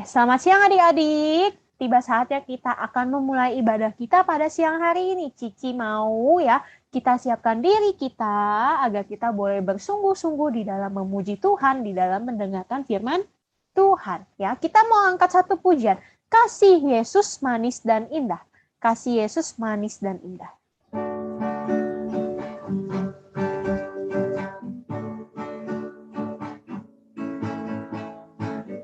Selamat siang adik-adik. Tiba saatnya kita akan memulai ibadah kita pada siang hari ini. Cici mau ya kita siapkan diri kita agar kita boleh bersungguh-sungguh di dalam memuji Tuhan, di dalam mendengarkan firman Tuhan. Ya, kita mau angkat satu pujian. Kasih Yesus manis dan indah. Kasih Yesus manis dan indah.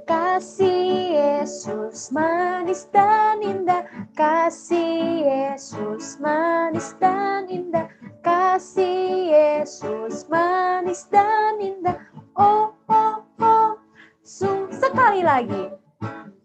Kasih Yesus manis dan indah, kasih Yesus manis dan indah, kasih Yesus manis dan indah. Oh, oh, oh, sekali lagi.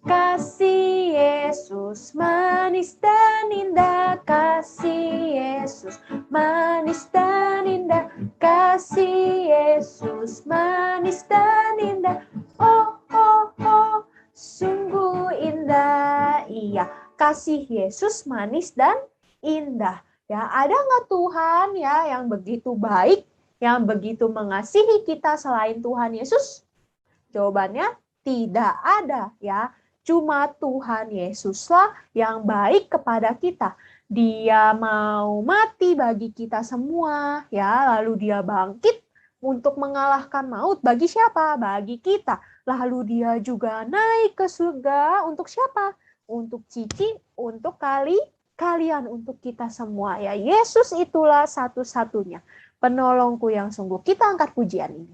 Kasih Yesus manis dan indah, kasih Yesus manis dan indah, kasih Yesus manis dan indah. Oh, oh, oh, sungguh indah. Iya, kasih Yesus manis dan indah. Ya, ada nggak Tuhan ya yang begitu baik, yang begitu mengasihi kita selain Tuhan Yesus? Jawabannya tidak ada ya. Cuma Tuhan Yesuslah yang baik kepada kita. Dia mau mati bagi kita semua ya, lalu dia bangkit untuk mengalahkan maut bagi siapa? Bagi kita. Lalu dia juga naik ke surga untuk siapa? Untuk Cici, untuk kalian, untuk kita semua ya. Yesus itulah satu-satunya penolongku yang sungguh. Kita angkat pujian ini.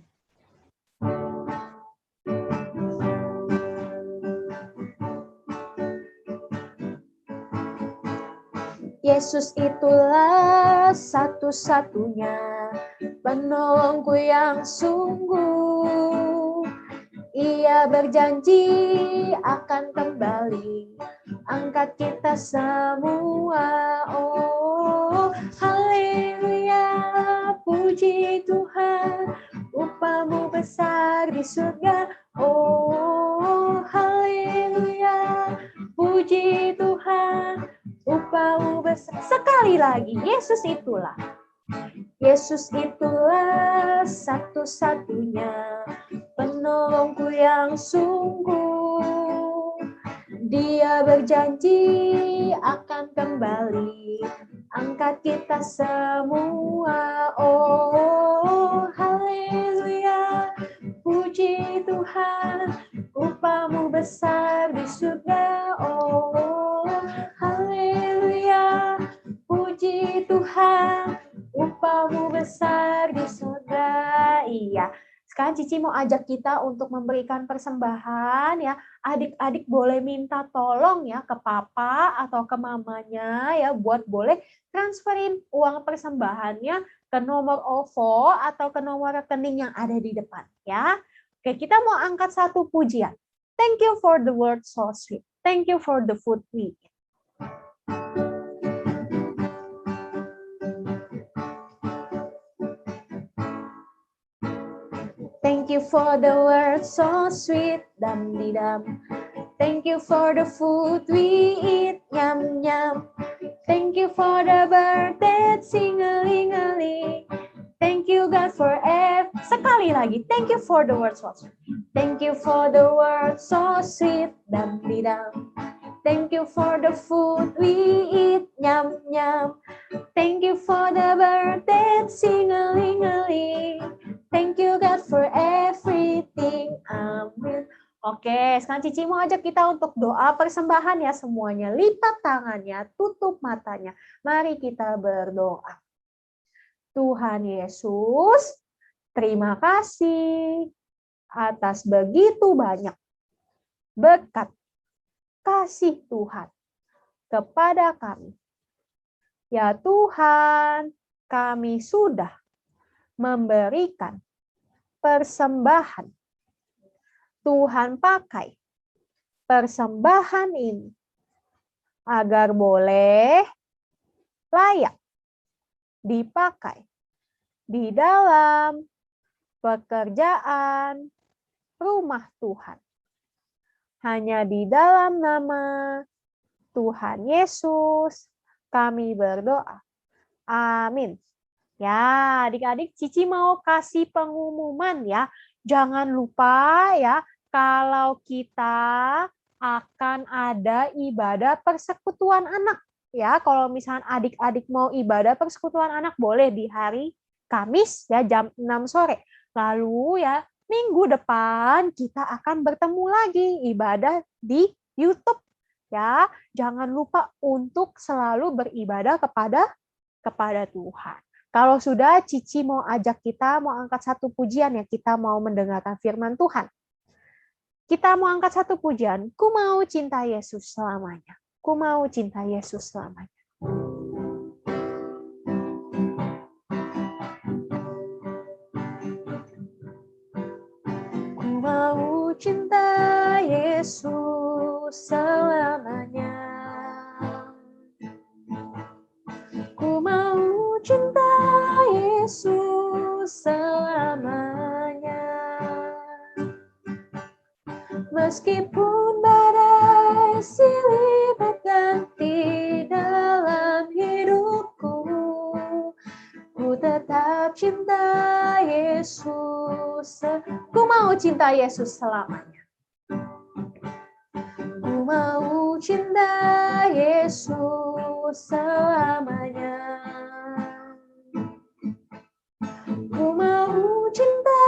Yesus itulah satu-satunya penolongku yang sungguh. Ia berjanji akan kembali angkat kita semua. Oh, haleluya, puji Tuhan, upamu besar di surga. Oh, haleluya, puji Tuhan, upamu besar. Sekali lagi, Yesus itulah. Yesus itulah satu-satunya penolongku yang sungguh. Dia berjanji akan kembali angkat kita semua. Oh, haleluya, puji Tuhan, upamu besar di surga. Oh, haleluya, puji Tuhan, upamu besar di surga. Iya. Sekarang Cici mau ajak kita untuk memberikan persembahan ya. Adik-adik boleh minta tolong ya ke papa atau ke mamanya ya buat boleh transferin uang persembahannya ke nomor OVO atau ke nomor rekening yang ada di depan ya. Oke, kita mau angkat satu pujian. Thank you for the word so sweet. Thank you for the food we eat. Thank you for the words so sweet, dum-de-dum. Thank you for the food we eat, yum-yum. Thank you for the bird that sing-a-ling-a-ling. Thank you God for sekali lagi. Thank you for the words so sweet. Thank you for the words so sweet, dum-de-dum. Thank you for the food we eat, yum-yum. Thank you for the bird that sing-a-ling-a-ling. Thank you God for everything. Amin. Oke, sekarang Cici mau ajak kita untuk doa persembahan ya semuanya. Lipat tangannya, tutup matanya. Mari kita berdoa. Tuhan Yesus, terima kasih atas begitu banyak berkat kasih Tuhan kepada kami. Ya Tuhan, kami sudah memberikan persembahan. Tuhan pakai persembahan ini agar boleh layak dipakai di dalam pekerjaan rumah Tuhan. Hanya di dalam nama Tuhan Yesus kami berdoa. Amin. Ya, adik-adik, Cici mau kasih pengumuman ya. Jangan lupa ya, kalau kita akan ada ibadah persekutuan anak. Ya, kalau misalnya adik-adik mau ibadah persekutuan anak boleh di hari Kamis ya jam 6 sore. Lalu ya minggu depan kita akan bertemu lagi ibadah di YouTube. Ya, jangan lupa untuk selalu beribadah kepada Tuhan. Kalau sudah Cici mau ajak kita mau angkat satu pujian ya, kita mau mendengarkan firman Tuhan. Kita mau angkat satu pujian, ku mau cinta Yesus selamanya. Ku mau cinta Yesus selamanya. Ku mau cinta Yesus selamanya. Ku mau cinta Yesus selamanya. Meskipun badai silih berganti dalam hidupku, ku tetap cinta Yesus. Ku mau cinta Yesus selamanya. Ku mau cinta Yesus selamanya. Ku mau cinta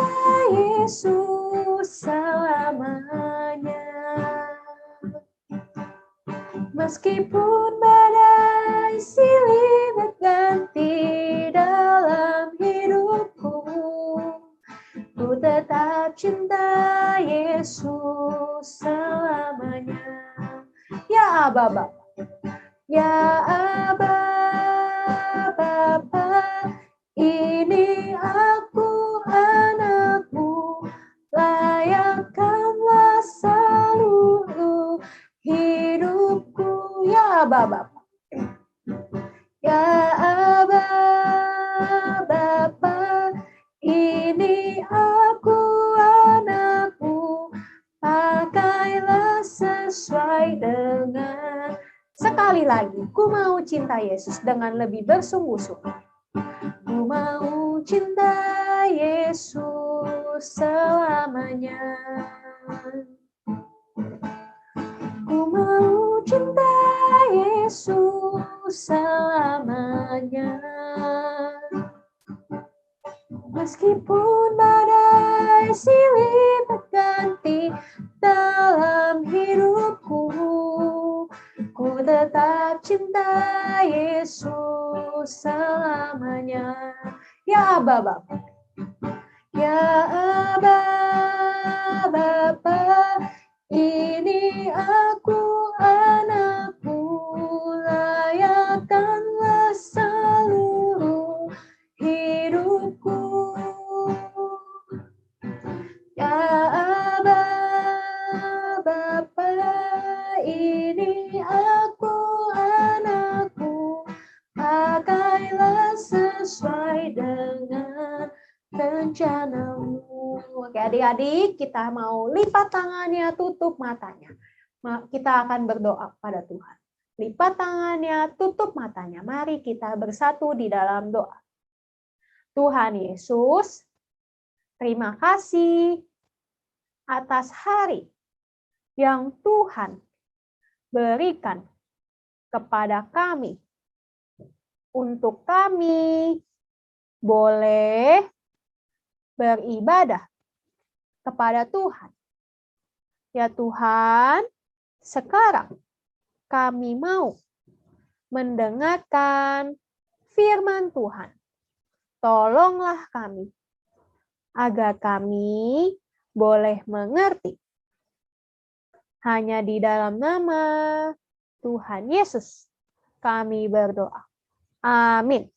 Yesus selamanya. Meskipun badai silih berganti dalam hidupku, ku tetap cinta Yesus selamanya. Ya Aba Bapa, ya Aba Bapa, ini aku anakmu, layakkanlah seluruh hidupku. Ya Aba Bapa, ya Aba Bapa, ini aku anakmu, pakailah sesuai dengan. Sekali lagi, ku mau cinta Yesus dengan lebih bersungguh-sungguh. Ku mau cinta Yesus selamanya. Ku mau cinta Yesus selamanya. Meskipun badai silih berganti dalam hidupku, ku tetap cinta Yesus selamanya. Ya Aba Bapa, ya Aba Bapa, ini aku anakmu, layakkanlah seluruh hidupku. Ya Aba Bapa, ini aku anakmu, pakailah sesuai dengan rencanamu. Oke adik-adik, kita mau lipat tangannya, tutup matanya. Kita akan berdoa pada Tuhan. Lipat tangannya, tutup matanya. Mari kita bersatu di dalam doa. Tuhan Yesus, terima kasih atas hari yang Tuhan berikan kepada kami untuk kami boleh beribadah kepada Tuhan. Ya Tuhan, sekarang kami mau mendengarkan firman Tuhan. Tolonglah kami agar kami boleh mengerti. Hanya di dalam nama Tuhan Yesus kami berdoa. Amin.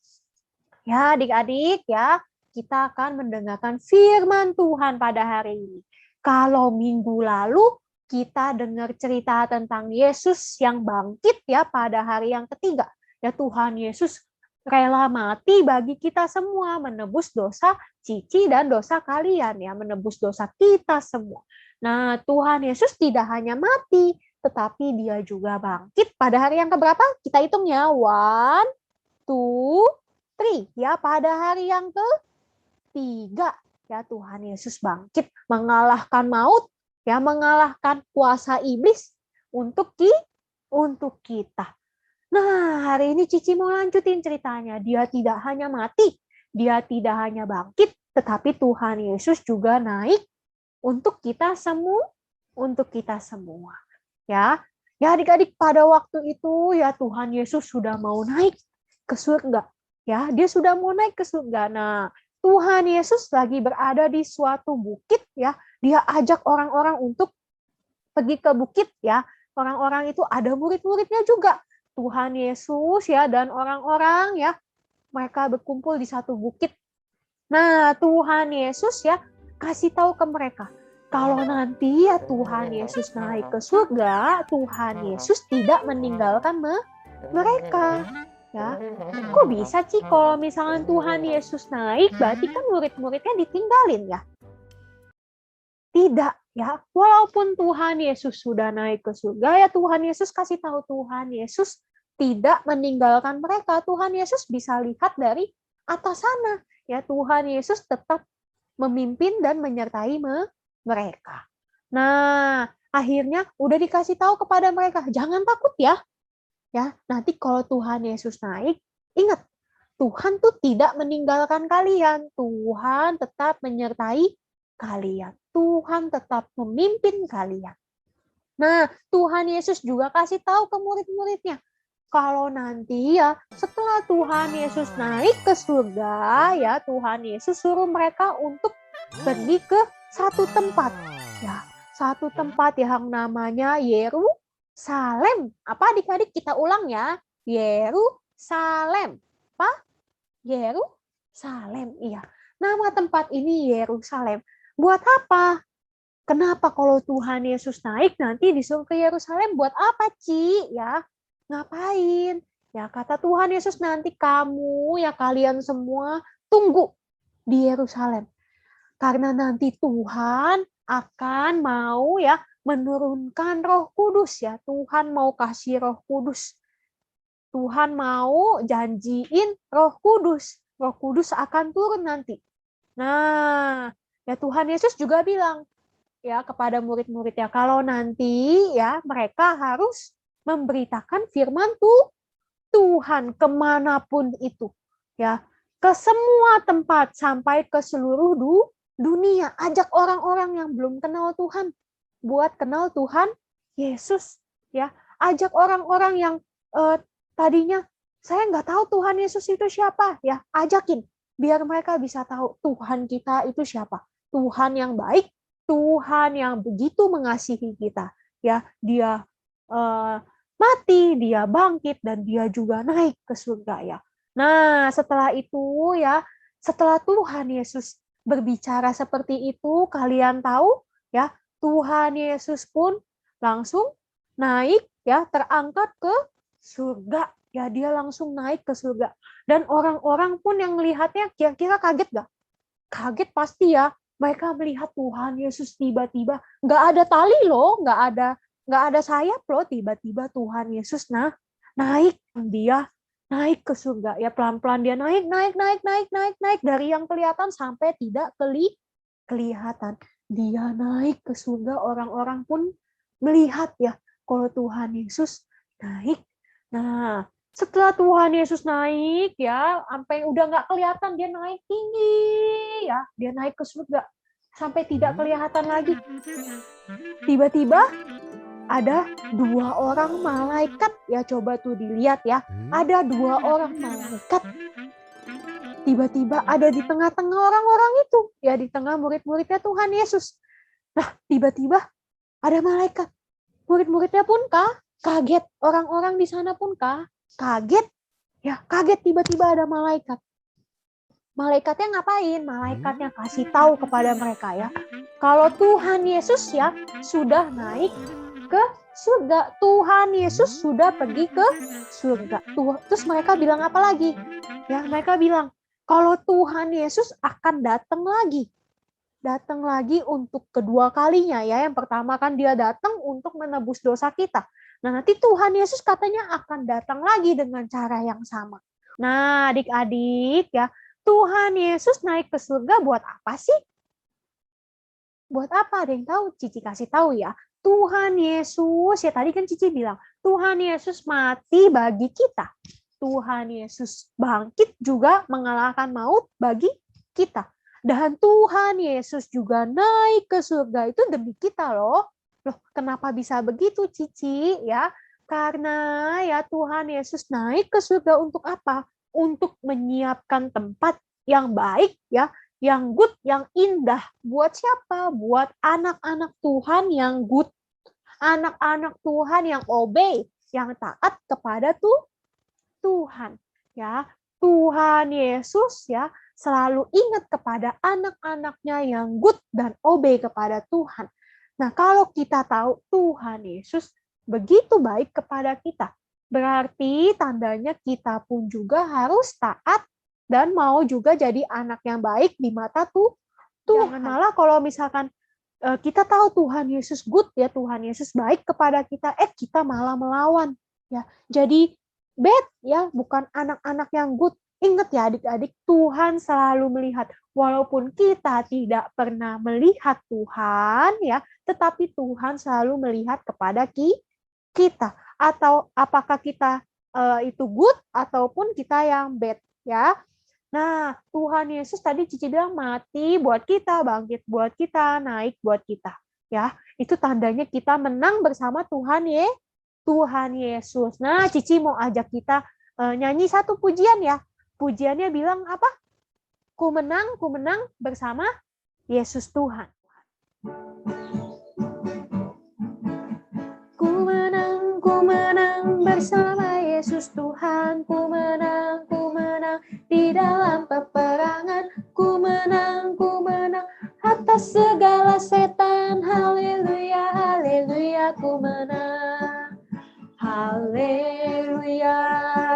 Ya adik-adik ya, kita akan mendengarkan firman Tuhan pada hari ini. Kalau minggu lalu kita dengar cerita tentang Yesus yang bangkit ya pada hari yang ketiga. Ya Tuhan Yesus rela mati bagi kita semua, menebus dosa Cici dan dosa kalian ya, menebus dosa kita semua. Nah, Tuhan Yesus tidak hanya mati, tetapi dia juga bangkit pada hari yang keberapa? Kita hitung ya. 1, 2, 3. Ya, pada hari yang ketiga ya Tuhan Yesus bangkit mengalahkan maut, ya mengalahkan kuasa iblis, untuk kita. Nah, hari ini Cici mau lanjutin ceritanya. Dia tidak hanya mati, dia tidak hanya bangkit, tetapi Tuhan Yesus juga naik untuk kita semua. Ya. Ya adik-adik, pada waktu itu ya Tuhan Yesus sudah mau naik ke surga. Ya, dia sudah mau naik ke surga. Nah, Tuhan Yesus lagi berada di suatu bukit ya. Dia ajak orang-orang untuk pergi ke bukit ya. Orang-orang itu ada murid-muridnya juga. Tuhan Yesus ya dan orang-orang ya, mereka berkumpul di satu bukit. Nah, Tuhan Yesus ya kasih tahu ke mereka, kalau nanti ya Tuhan Yesus naik ke surga, Tuhan Yesus tidak meninggalkan mereka. Ya, kok bisa sih kalau misalnya Tuhan Yesus naik, berarti kan murid-muridnya ditinggalin ya? Tidak ya, walaupun Tuhan Yesus sudah naik ke surga, ya Tuhan Yesus kasih tahu Tuhan Yesus tidak meninggalkan mereka. Tuhan Yesus bisa lihat dari atas sana. Ya, Tuhan Yesus tetap memimpin dan menyertai mereka. Nah, akhirnya udah dikasih tahu kepada mereka, jangan takut ya. Ya, nanti kalau Tuhan Yesus naik, ingat, Tuhan tuh tidak meninggalkan kalian. Tuhan tetap menyertai kalian. Tuhan tetap memimpin kalian. Nah, Tuhan Yesus juga kasih tahu ke murid-muridnya, kalau nanti ya setelah Tuhan Yesus naik ke surga, ya Tuhan Yesus suruh mereka untuk pergi ke satu tempat. Ya, satu tempat yang namanya Yerusalem. Apa adik-adik kita ulang ya? Yerusalem. Apa? Yerusalem. Iya. Nama tempat ini Yerusalem. Buat apa? Kenapa kalau Tuhan Yesus naik nanti disuruh ke Yerusalem? Buat apa, Ci? Ya, ngapain? Ya, kata Tuhan Yesus, nanti kamu, ya kalian semua tunggu di Yerusalem. Karena nanti Tuhan akan mau ya menurunkan Roh Kudus ya. Tuhan mau kasih Roh Kudus. Tuhan mau janjiin Roh Kudus. Roh Kudus akan turun nanti. Nah, ya Tuhan Yesus juga bilang ya kepada murid-muridnya, kalau nanti ya mereka harus memberitakan firman Tuhan kemanapun itu, ya ke semua tempat sampai ke seluruh dunia. Ajak orang-orang yang belum kenal Tuhan buat kenal Tuhan Yesus, ya. Ajak orang-orang yang tadinya saya nggak tahu Tuhan Yesus itu siapa, ya ajakin biar mereka bisa tahu Tuhan kita itu siapa. Tuhan yang baik, Tuhan yang begitu mengasihi kita, ya. Dia mati, dia bangkit, dan dia juga naik ke surga ya. Nah, setelah itu ya, setelah Tuhan Yesus berbicara seperti itu, kalian tahu ya, Tuhan Yesus pun langsung naik ya, terangkat ke surga. Ya, dia langsung naik ke surga. Dan orang-orang pun yang melihatnya kira-kira kaget gak? Kaget pasti ya. Mereka melihat Tuhan Yesus tiba-tiba nggak ada tali loh, nggak ada sayap loh, tiba-tiba Tuhan Yesus naik, dia naik ke surga ya, pelan-pelan dia naik dari yang kelihatan sampai tidak kelihatan. Dia naik ke surga, orang-orang pun melihat ya kalau Tuhan Yesus naik. Nah, setelah Tuhan Yesus naik ya, sampai udah nggak kelihatan, dia naik tinggi ya, dia naik ke surga sampai tidak kelihatan lagi. Tiba-tiba ada 2 orang malaikat ya, coba tuh dilihat ya, ada 2 orang malaikat tiba-tiba ada di tengah-tengah orang-orang itu ya, di tengah murid-muridnya Tuhan Yesus. Nah, tiba-tiba ada malaikat, murid-muridnya pun kaget, orang-orang di sana pun kaget ya, kaget tiba-tiba ada malaikat. Malaikatnya ngapain? Malaikatnya kasih tahu kepada mereka ya, kalau Tuhan Yesus ya sudah naik ke surga. Tuhan Yesus sudah pergi ke surga. Terus mereka bilang apa lagi? Ya, mereka bilang kalau Tuhan Yesus akan datang lagi. Datang lagi untuk kedua kalinya ya. Yang pertama kan dia datang untuk menebus dosa kita. Nah, nanti Tuhan Yesus katanya akan datang lagi dengan cara yang sama. Nah, adik-adik ya, Tuhan Yesus naik ke surga buat apa sih? Buat apa? Ada yang tahu? Cici kasih tahu ya. Tuhan Yesus, ya tadi kan Cici bilang, Tuhan Yesus mati bagi kita. Tuhan Yesus bangkit juga mengalahkan maut bagi kita. Dan Tuhan Yesus juga naik ke surga itu demi kita loh. Loh, kenapa bisa begitu Cici? Ya, karena ya Tuhan Yesus naik ke surga untuk apa? Untuk menyiapkan tempat yang baik ya, yang good, yang indah. Buat siapa? Buat anak-anak Tuhan yang good. Anak-anak Tuhan yang obey, yang taat kepada Tuhan. Ya, Tuhan Yesus ya selalu ingat kepada anak-anaknya yang good dan obey kepada Tuhan. Nah, kalau kita tahu Tuhan Yesus begitu baik kepada kita, berarti tandanya kita pun juga harus taat dan mau juga jadi anak yang baik di mata Tuhan. Jangan malah kalau misalkan kita tahu Tuhan Yesus good ya, Tuhan Yesus baik kepada kita, kita malah melawan ya. Jadi bad ya, bukan anak-anak yang good. Ingat ya adik-adik, Tuhan selalu melihat. Walaupun kita tidak pernah melihat Tuhan ya, tetapi Tuhan selalu melihat kepada kita. Atau apakah kita itu good ataupun kita yang bad ya. Nah, Tuhan Yesus tadi Cici bilang mati buat kita, bangkit buat kita, naik buat kita. Ya, itu tandanya kita menang bersama Tuhan Yesus. Nah, Cici mau ajak kita nyanyi satu pujian ya. Pujiannya bilang apa? Ku menang bersama Yesus Tuhan. Ku menang bersama Yesus Tuhan. Ku menang di dalam peperangan. Ku menang atas segala setan. Haleluya, haleluya, ku menang. Haleluya,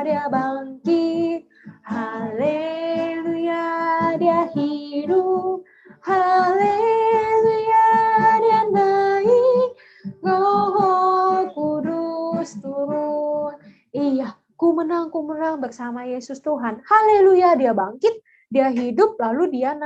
dia bangkit. Haleluya, dia hidup. Haleluya, dia naik. Roh Kudus turun. Iya, ku menang bersama Yesus Tuhan. Haleluya, dia bangkit, dia hidup, lalu dia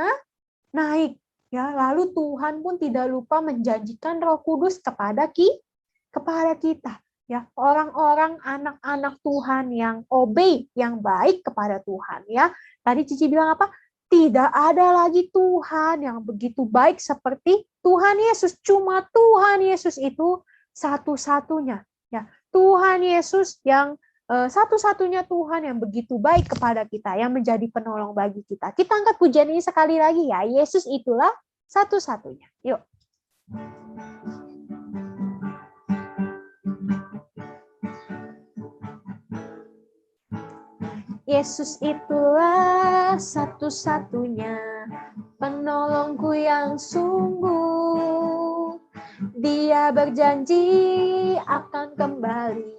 naik. Ya, lalu Tuhan pun tidak lupa menjanjikan Roh Kudus kepada kita. Ya, orang-orang anak-anak Tuhan yang obey, yang baik kepada Tuhan ya. Tadi Cici bilang apa? Tidak ada lagi Tuhan yang begitu baik seperti Tuhan Yesus. Cuma Tuhan Yesus itu satu-satunya ya. Tuhan Yesus yang satu-satunya Tuhan yang begitu baik kepada kita, yang menjadi penolong bagi kita. Kita angkat pujian ini sekali lagi ya. Yesus itulah satu-satunya. Yuk. Yesus itulah satu-satunya penolongku yang sungguh. Dia berjanji akan kembali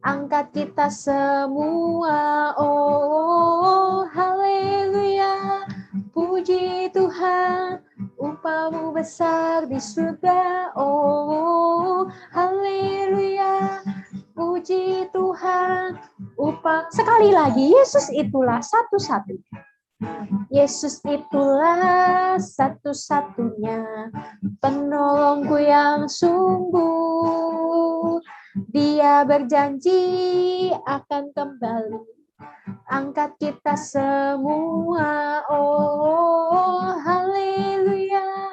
angkat kita semua. Oh, haleluya. Puji Tuhan, upamu besar di surga. Oh, haleluya. Puji Tuhan, sekali lagi, Yesus itulah satu-satunya. Yesus itulah satu-satunya penolongku yang sungguh. Dia berjanji akan kembali angkat kita semua. Oh, haleluya.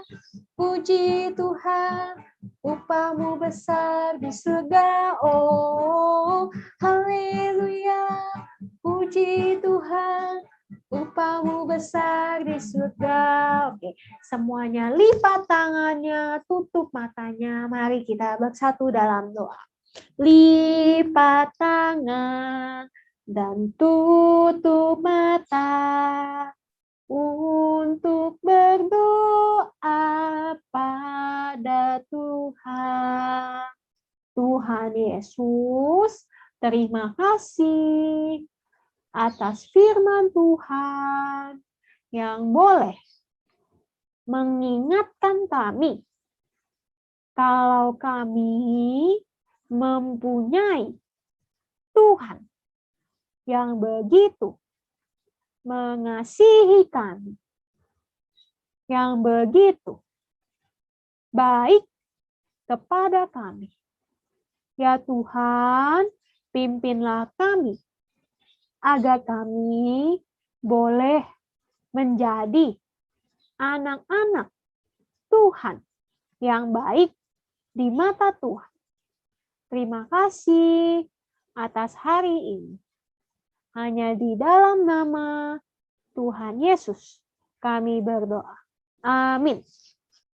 Puji Tuhan, upamu besar di surga. Oh, haleluya. Puji Tuhan, upamu besar di surga. Oke, semuanya lipat tangannya, tutup matanya. Mari kita bersatu dalam doa. Lipat tangan dan tutup mata untuk berdoa pada Tuhan. Tuhan Yesus, terima kasih atas firman Tuhan yang boleh mengingatkan kami kalau kami mempunyai Tuhan yang begitu mengasihi kami, yang begitu baik kepada kami. Ya Tuhan, pimpinlah kami, agar kami boleh menjadi anak-anak Tuhan yang baik di mata Tuhan. Terima kasih atas hari ini. Hanya di dalam nama Tuhan Yesus kami berdoa. Amin.